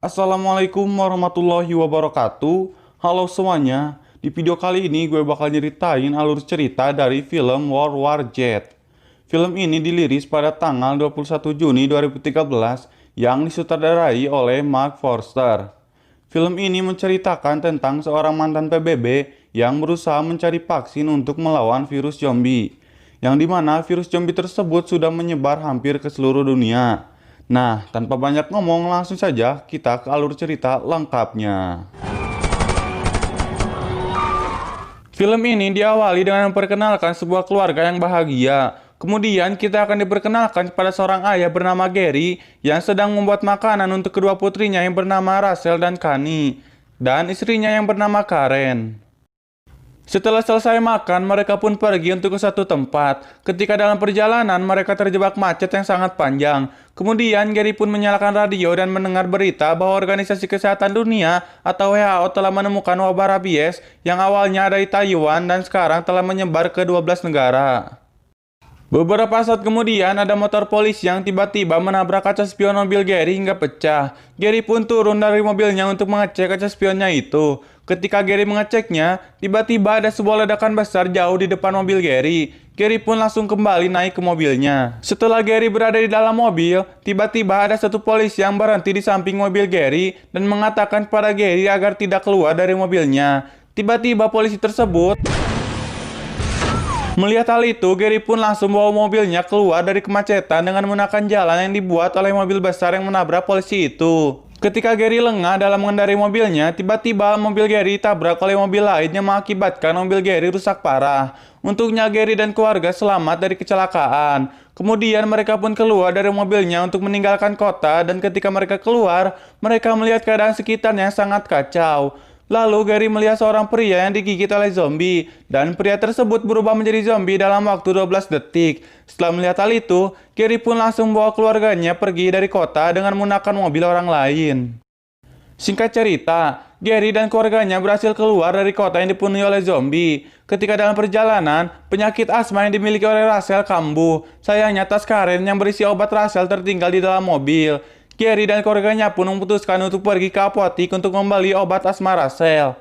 Assalamualaikum warahmatullahi wabarakatuh. Halo semuanya. Di video kali ini gue bakal nyeritain alur cerita dari film World War Z. Film ini dirilis pada tanggal 21 Juni 2013 yang disutradarai oleh Mark Forster. Film ini menceritakan tentang seorang mantan PBB yang berusaha mencari vaksin untuk melawan virus zombie, yang dimana virus zombie tersebut sudah menyebar hampir ke seluruh dunia. Nah, tanpa banyak ngomong, langsung saja kita ke alur cerita lengkapnya. Film ini diawali dengan memperkenalkan sebuah keluarga yang bahagia. Kemudian kita akan diperkenalkan kepada seorang ayah bernama Gary yang sedang membuat makanan untuk kedua putrinya yang bernama Rachel dan Connie, dan istrinya yang bernama Karen. Setelah selesai makan, mereka pun pergi untuk ke satu tempat. Ketika dalam perjalanan, mereka terjebak macet yang sangat panjang. Kemudian, Gary pun menyalakan radio dan mendengar berita bahwa Organisasi Kesehatan Dunia atau WHO telah menemukan wabah rabies yang awalnya ada di Taiwan dan sekarang telah menyebar ke 12 negara. Beberapa saat kemudian, ada motor polisi yang tiba-tiba menabrak kaca spion mobil Gary hingga pecah. Gary pun turun dari mobilnya untuk mengecek kaca spionnya itu. Ketika Gary mengeceknya, tiba-tiba ada sebuah ledakan besar jauh di depan mobil Gary. Gary pun langsung kembali naik ke mobilnya. Setelah Gary berada di dalam mobil, tiba-tiba ada satu polisi yang berhenti di samping mobil Gary dan mengatakan kepada Gary agar tidak keluar dari mobilnya. Tiba-tiba polisi tersebut melihat hal itu, Gary pun langsung bawa mobilnya keluar dari kemacetan dengan menggunakan jalan yang dibuat oleh mobil besar yang menabrak polisi itu. Ketika Gary lengah dalam mengendarai mobilnya, tiba-tiba mobil Gary ditabrak oleh mobil lain yang mengakibatkan mobil Gary rusak parah. Untungnya Gary dan keluarga selamat dari kecelakaan. Kemudian mereka pun keluar dari mobilnya untuk meninggalkan kota, dan ketika mereka keluar, mereka melihat keadaan sekitarnya yang sangat kacau. Lalu Gary melihat seorang pria yang digigit oleh zombie, dan pria tersebut berubah menjadi zombie dalam waktu 12 detik. Setelah melihat hal itu, Gary pun langsung membawa keluarganya pergi dari kota dengan menggunakan mobil orang lain. Singkat cerita, Gary dan keluarganya berhasil keluar dari kota yang dipenuhi oleh zombie. Ketika dalam perjalanan, penyakit asma yang dimiliki oleh Rachel kambuh. Sayangnya tas Karen yang berisi obat Rachel tertinggal di dalam mobil. Gary dan keluarganya pun memutuskan untuk pergi ke apotik untuk membeli obat asma Rachel.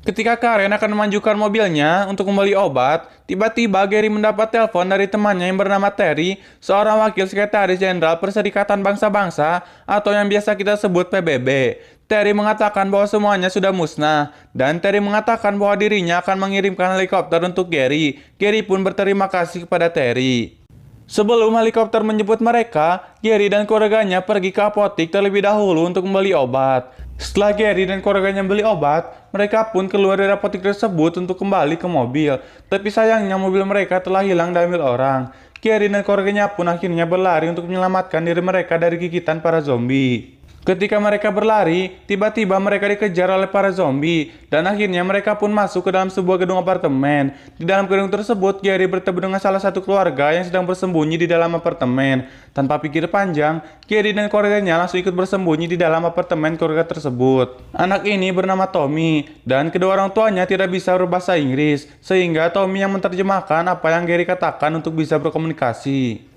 Ketika Karen akan memajukan mobilnya untuk membeli obat, tiba-tiba Gary mendapat telepon dari temannya yang bernama Terry, seorang wakil sekretaris jenderal Perserikatan Bangsa-Bangsa atau yang biasa kita sebut PBB. Terry mengatakan bahwa semuanya sudah musnah, dan Terry mengatakan bahwa dirinya akan mengirimkan helikopter untuk Gary. Gary pun berterima kasih kepada Terry. Sebelum helikopter menjemput mereka, Gary dan keluarganya pergi ke apotik terlebih dahulu untuk membeli obat. Setelah Gary dan keluarganya membeli obat, mereka pun keluar dari apotik tersebut untuk kembali ke mobil. Tapi sayangnya mobil mereka telah hilang diambil orang. Gary dan keluarganya pun akhirnya berlari untuk menyelamatkan diri mereka dari gigitan para zombie. Ketika mereka berlari, tiba-tiba mereka dikejar oleh para zombie, dan akhirnya mereka pun masuk ke dalam sebuah gedung apartemen. Di dalam gedung tersebut, Gary bertemu dengan salah satu keluarga yang sedang bersembunyi di dalam apartemen. Tanpa pikir panjang, Gary dan keluarganya langsung ikut bersembunyi di dalam apartemen keluarga tersebut. Anak ini bernama Tommy, dan kedua orang tuanya tidak bisa berbahasa Inggris, sehingga Tommy yang menerjemahkan apa yang Gary katakan untuk bisa berkomunikasi.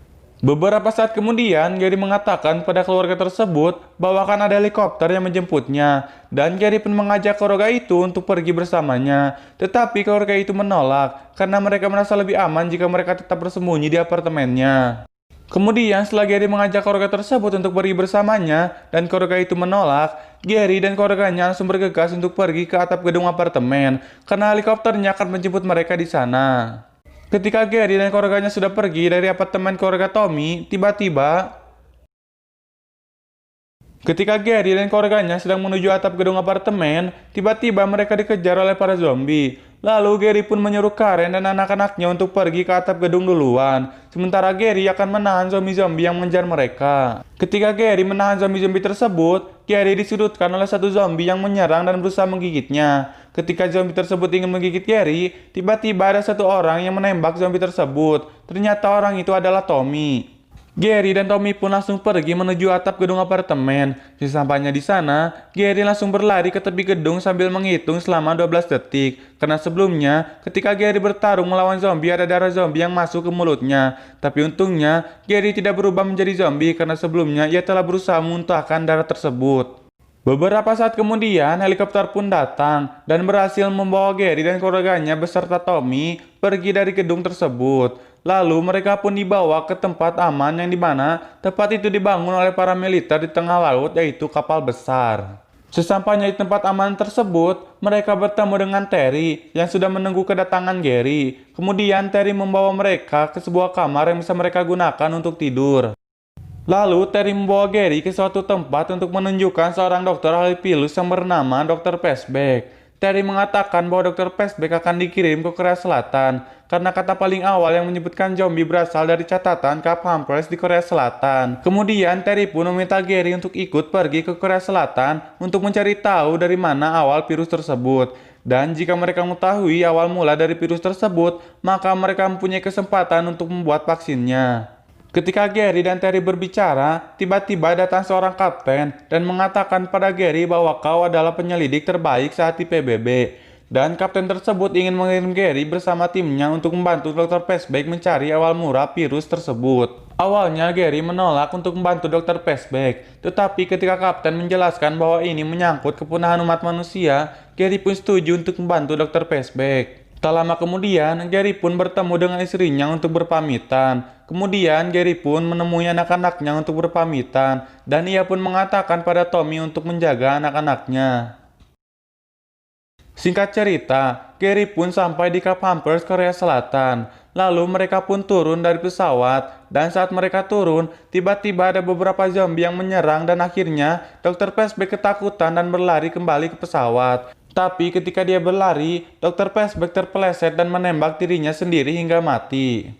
Beberapa saat kemudian, Gary mengatakan pada keluarga tersebut bahwa akan ada helikopter yang menjemputnya, dan Gary pun mengajak keluarga itu untuk pergi bersamanya. Tetapi keluarga itu menolak, karena mereka merasa lebih aman jika mereka tetap bersembunyi di apartemennya. Kemudian setelah Gary mengajak keluarga tersebut untuk pergi bersamanya, dan keluarga itu menolak, Gary dan keluarganya langsung bergegas untuk pergi ke atap gedung apartemen, karena helikopternya akan menjemput mereka di sana. Ketika Gary dan keluarganya sudah pergi dari apartemen keluarga Tommy, ketika Gary dan keluarganya sedang menuju atap gedung apartemen, tiba-tiba mereka dikejar oleh para zombie. Lalu Gary pun menyuruh Karen dan anak-anaknya untuk pergi ke atap gedung duluan, sementara Gary akan menahan zombie-zombie yang mengejar mereka. Ketika Gary menahan zombie-zombie tersebut, Gary disudutkan oleh satu zombie yang menyerang dan berusaha menggigitnya. Ketika zombie tersebut ingin menggigit Gary, tiba-tiba ada satu orang yang menembak zombie tersebut. Ternyata orang itu adalah Tommy. Gary dan Tommy pun langsung pergi menuju atap gedung apartemen. Sesampainya di sana, Gary langsung berlari ke tepi gedung sambil menghitung selama 12 detik. Karena sebelumnya, ketika Gary bertarung melawan zombie, ada darah zombie yang masuk ke mulutnya. Tapi untungnya, Gary tidak berubah menjadi zombie karena sebelumnya ia telah berusaha memuntahkan darah tersebut. Beberapa saat kemudian, helikopter pun datang dan berhasil membawa Gary dan keluarganya beserta Tommy pergi dari gedung tersebut. Lalu mereka pun dibawa ke tempat aman yang dimana tempat itu dibangun oleh para militer di tengah laut, yaitu kapal besar. Sesampainya di tempat aman tersebut, mereka bertemu dengan Terry yang sudah menunggu kedatangan Gary. Kemudian Terry membawa mereka ke sebuah kamar yang bisa mereka gunakan untuk tidur. Lalu Terry membawa Gary ke suatu tempat untuk menunjukkan seorang dokter ahli pilus yang bernama Dr. Pesbeck. Terry mengatakan bahwa Dr. Pesbeck akan dikirim ke Korea Selatan karena kata paling awal yang menyebutkan zombie berasal dari catatan Cap Hampers di Korea Selatan. Kemudian Terry pun meminta Gary untuk ikut pergi ke Korea Selatan untuk mencari tahu dari mana awal virus tersebut. Dan jika mereka mengetahui awal mula dari virus tersebut, maka mereka mempunyai kesempatan untuk membuat vaksinnya. Ketika Gary dan Terry berbicara, tiba-tiba datang seorang kapten dan mengatakan pada Gary bahwa kau adalah penyelidik terbaik saat di PBB. Dan kapten tersebut ingin mengirim Gary bersama timnya untuk membantu Dr. Pesbeck mencari awal mula virus tersebut. Awalnya Gary menolak untuk membantu Dr. Pesbeck, tetapi ketika kapten menjelaskan bahwa ini menyangkut kepunahan umat manusia, Gary pun setuju untuk membantu Dr. Pesbeck. Tak lama kemudian, Gary pun bertemu dengan istrinya untuk berpamitan. Kemudian, Gary pun menemui anak-anaknya untuk berpamitan, dan ia pun mengatakan pada Tommy untuk menjaga anak-anaknya. Singkat cerita, Gary pun sampai di Cap Hampers, Korea Selatan. Lalu mereka pun turun dari pesawat, dan saat mereka turun, tiba-tiba ada beberapa zombie yang menyerang dan akhirnya Dr. Pesbeck ketakutan dan berlari kembali ke pesawat. Tapi ketika dia berlari, Dr. Pesbeck terpeleset dan menembak dirinya sendiri hingga mati.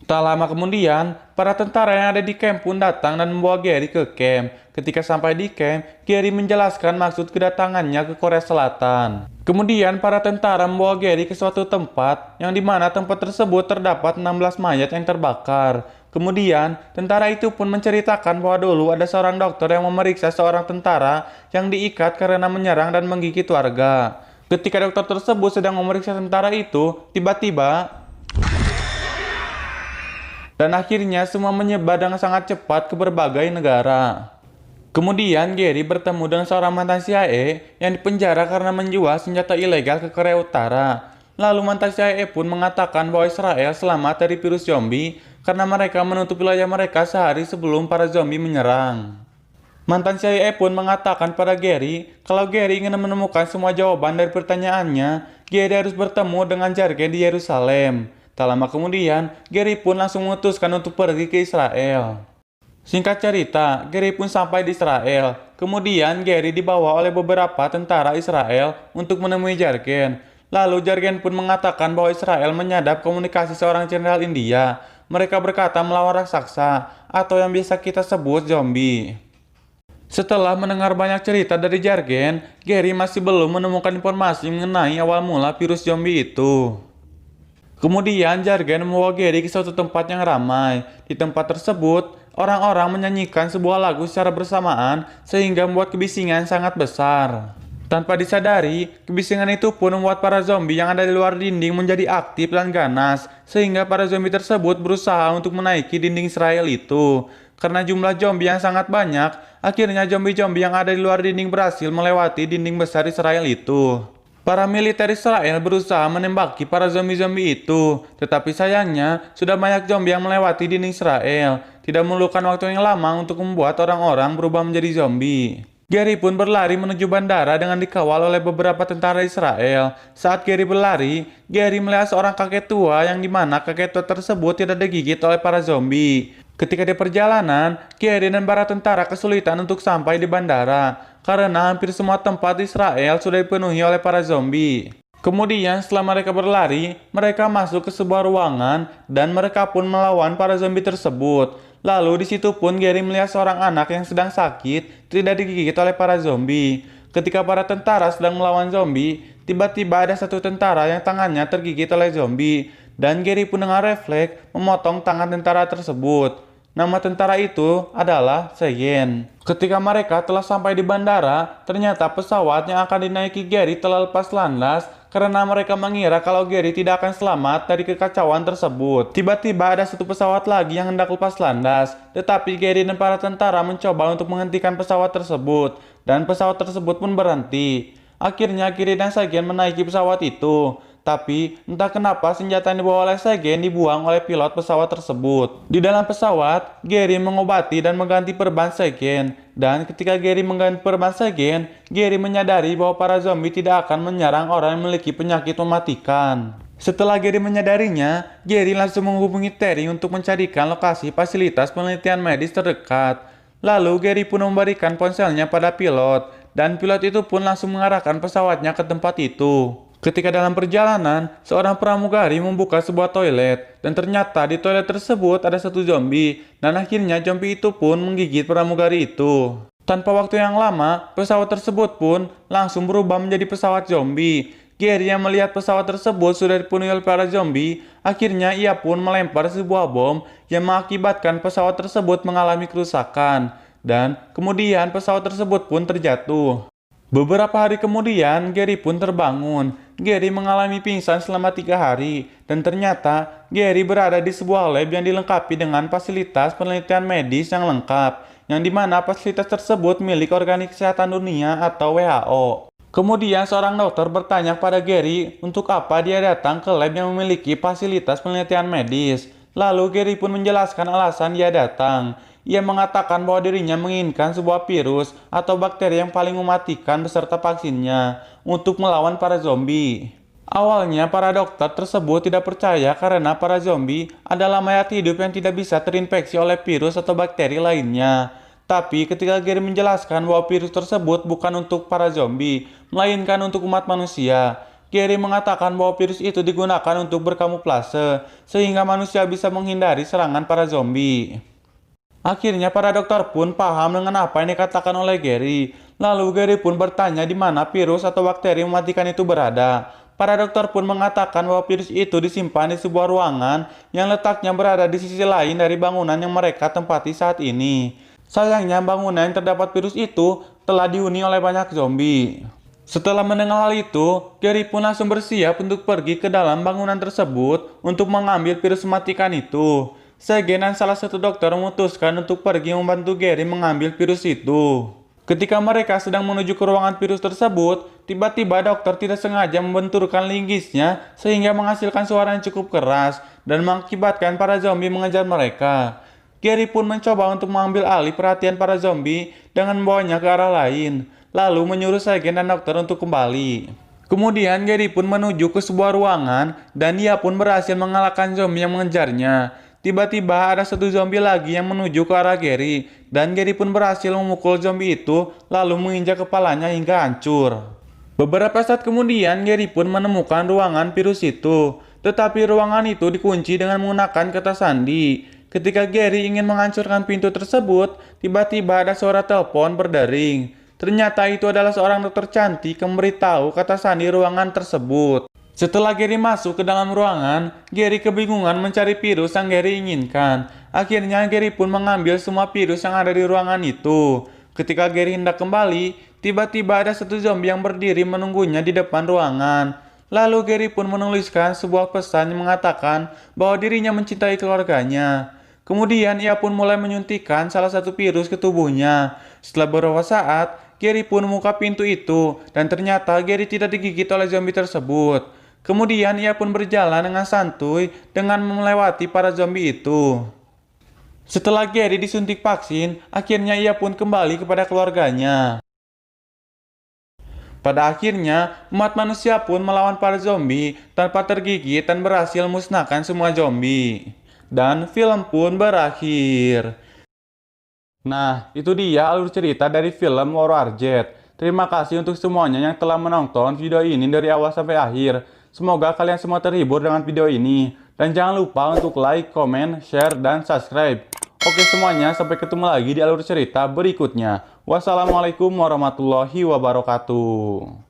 Tak lama kemudian, para tentara yang ada di camp pun datang dan membawa Gary ke camp. Ketika sampai di camp, Gary menjelaskan maksud kedatangannya ke Korea Selatan. Kemudian para tentara membawa Gary ke suatu tempat yang dimana tempat tersebut terdapat 16 mayat yang terbakar. Kemudian, tentara itu pun menceritakan bahwa dulu ada seorang dokter yang memeriksa seorang tentara yang diikat karena menyerang dan menggigit warga. Ketika dokter tersebut sedang memeriksa tentara itu, tiba-tiba dan akhirnya semua menyebar dengan sangat cepat ke berbagai negara. Kemudian Gary bertemu dengan seorang mantan CIA yang dipenjara karena menjual senjata ilegal ke Korea Utara. Lalu mantan CIA pun mengatakan bahwa Israel selamat dari virus zombie karena mereka menutup wilayah mereka sehari sebelum para zombie menyerang. Mantan CIA pun mengatakan pada Gary kalau Gary ingin menemukan semua jawaban dari pertanyaannya, Gary harus bertemu dengan Jargen di Yerusalem. Tak lama kemudian, Gary pun langsung memutuskan untuk pergi ke Israel. Singkat cerita, Gary pun sampai di Israel. Kemudian Gary dibawa oleh beberapa tentara Israel untuk menemui Jargen. Lalu Jargen pun mengatakan bahwa Israel menyadap komunikasi seorang jenderal India. Mereka berkata melawan raksasa, atau yang biasa kita sebut zombie. Setelah mendengar banyak cerita dari Jargen, Gary masih belum menemukan informasi mengenai awal mula virus zombie itu. Kemudian Jargen membawa Gary ke suatu tempat yang ramai. Di tempat tersebut, orang-orang menyanyikan sebuah lagu secara bersamaan sehingga membuat kebisingan sangat besar. Tanpa disadari, kebisingan itu pun membuat para zombie yang ada di luar dinding menjadi aktif dan ganas, sehingga para zombie tersebut berusaha untuk menaiki dinding Israel itu. Karena jumlah zombie yang sangat banyak, akhirnya zombie-zombie yang ada di luar dinding berhasil melewati dinding besar Israel itu. Para militer Israel berusaha menembaki para zombie-zombie itu, tetapi sayangnya sudah banyak zombie yang melewati dinding Israel. Tidak memerlukan waktu yang lama untuk membuat orang-orang berubah menjadi zombie. Gary pun berlari menuju bandara dengan dikawal oleh beberapa tentara Israel. Saat Gary berlari, Gary melihat seorang kakek tua yang dimana kakek tua tersebut tidak digigit oleh para zombie. Ketika di perjalanan, Gary dan para tentara kesulitan untuk sampai di bandara karena hampir semua tempat Israel sudah dipenuhi oleh para zombie. Kemudian setelah mereka berlari, mereka masuk ke sebuah ruangan dan mereka pun melawan para zombie tersebut. Lalu di situ pun Gary melihat seorang anak yang sedang sakit tidak digigit oleh para zombie. Ketika para tentara sedang melawan zombie, tiba-tiba ada satu tentara yang tangannya tergigit oleh zombie. Dan Gary pun dengan refleks memotong tangan tentara tersebut. Nama tentara itu adalah Cheyenne. Ketika mereka telah sampai di bandara, ternyata pesawat yang akan dinaiki Gary telah lepas landas karena mereka mengira kalau Gary tidak akan selamat dari kekacauan tersebut. Tiba-tiba ada satu pesawat lagi yang hendak lepas landas, tetapi Gary dan para tentara mencoba untuk menghentikan pesawat tersebut. dan pesawat tersebut pun berhenti. Akhirnya Gary dan Segen menaiki pesawat itu. Tapi entah kenapa senjata yang dibawa oleh Segen dibuang oleh pilot pesawat tersebut. Di dalam pesawat, Gary mengobati dan mengganti perban Segen. Dan ketika Gary mengganti perban Segen, Gary menyadari bahwa para zombie tidak akan menyerang orang yang memiliki penyakit mematikan. Setelah Gary menyadarinya, Gary langsung menghubungi Terry untuk mencarikan lokasi fasilitas penelitian medis terdekat. Lalu Gary pun memberikan ponselnya pada pilot, dan pilot itu pun langsung mengarahkan pesawatnya ke tempat itu. Ketika dalam perjalanan, seorang pramugari membuka sebuah toilet, dan ternyata di toilet tersebut ada satu zombie, dan akhirnya zombie itu pun menggigit pramugari itu. Tanpa waktu yang lama, pesawat tersebut pun langsung berubah menjadi pesawat zombie. Gary yang melihat pesawat tersebut sudah dipenuhi oleh para zombie, akhirnya ia pun melempar sebuah bom yang mengakibatkan pesawat tersebut mengalami kerusakan, dan kemudian pesawat tersebut pun terjatuh. Beberapa hari kemudian, Gary pun terbangun. Gary mengalami pingsan selama 3 hari, dan ternyata Gary berada di sebuah lab yang dilengkapi dengan fasilitas penelitian medis yang lengkap, yang dimana fasilitas tersebut milik Organisasi Kesehatan Dunia atau WHO. Kemudian seorang dokter bertanya pada Gary untuk apa dia datang ke lab yang memiliki fasilitas penelitian medis. Lalu Gary pun menjelaskan alasan dia datang. Ia mengatakan bahwa dirinya menginginkan sebuah virus atau bakteri yang paling mematikan beserta vaksinnya untuk melawan para zombie. Awalnya para dokter tersebut tidak percaya karena para zombie adalah mayat hidup yang tidak bisa terinfeksi oleh virus atau bakteri lainnya. Tapi ketika Gary menjelaskan bahwa virus tersebut bukan untuk para zombie, melainkan untuk umat manusia, Gary mengatakan bahwa virus itu digunakan untuk berkamuflase, sehingga manusia bisa menghindari serangan para zombie. Akhirnya para dokter pun paham dengan apa yang dikatakan oleh Gary. Lalu Gary pun bertanya di mana virus atau bakteri mematikan itu berada. Para dokter pun mengatakan bahwa virus itu disimpan di sebuah ruangan yang letaknya berada di sisi lain dari bangunan yang mereka tempati saat ini. Sayangnya bangunan yang terdapat virus itu telah dihuni oleh banyak zombie. Setelah mendengar hal itu, Gary pun langsung bersiap untuk pergi ke dalam bangunan tersebut untuk mengambil virus mematikan itu. Segen dan salah satu dokter memutuskan untuk pergi membantu Gary mengambil virus itu. Ketika mereka sedang menuju ke ruangan virus tersebut, tiba-tiba dokter tidak sengaja membenturkan linggisnya sehingga menghasilkan suara yang cukup keras dan mengakibatkan para zombie mengejar mereka. Gary pun mencoba untuk mengambil alih perhatian para zombie dengan membawanya ke arah lain, lalu menyuruh Segen dan dokter untuk kembali. Kemudian Gary pun menuju ke sebuah ruangan dan ia pun berhasil mengalahkan zombie yang mengejarnya. Tiba-tiba ada satu zombie lagi yang menuju ke arah Gary, dan Gary pun berhasil memukul zombie itu lalu menginjak kepalanya hingga hancur. Beberapa saat kemudian Gary pun menemukan ruangan virus itu, tetapi ruangan itu dikunci dengan menggunakan kata sandi. Ketika Gary ingin menghancurkan pintu tersebut, tiba-tiba ada suara telepon berdering. Ternyata itu adalah seorang dokter cantik yang memberitahu kata sandi ruangan tersebut. Setelah Gary masuk ke dalam ruangan, Gary kebingungan mencari virus yang Gary inginkan. Akhirnya Gary pun mengambil semua virus yang ada di ruangan itu. Ketika Gary hendak kembali, tiba-tiba ada satu zombie yang berdiri menunggunya di depan ruangan. Lalu Gary pun menuliskan sebuah pesan yang mengatakan bahwa dirinya mencintai keluarganya. Kemudian ia pun mulai menyuntikkan salah satu virus ke tubuhnya. Setelah beberapa saat, Gary pun membuka pintu itu dan ternyata Gary tidak digigit oleh zombie tersebut. Kemudian ia pun berjalan dengan santuy dengan melewati para zombie itu. Setelah Gary disuntik vaksin, akhirnya ia pun kembali kepada keluarganya. Pada akhirnya, umat manusia pun melawan para zombie tanpa tergigit dan berhasil musnahkan semua zombie. Dan film pun berakhir. Nah, itu dia alur cerita dari film War Z. Terima kasih untuk semuanya yang telah menonton video ini dari awal sampai akhir. Semoga kalian semua terhibur dengan video ini. Dan jangan lupa untuk like, comment, share, dan subscribe. Oke semuanya, sampai ketemu lagi di alur cerita berikutnya. Wassalamualaikum warahmatullahi wabarakatuh.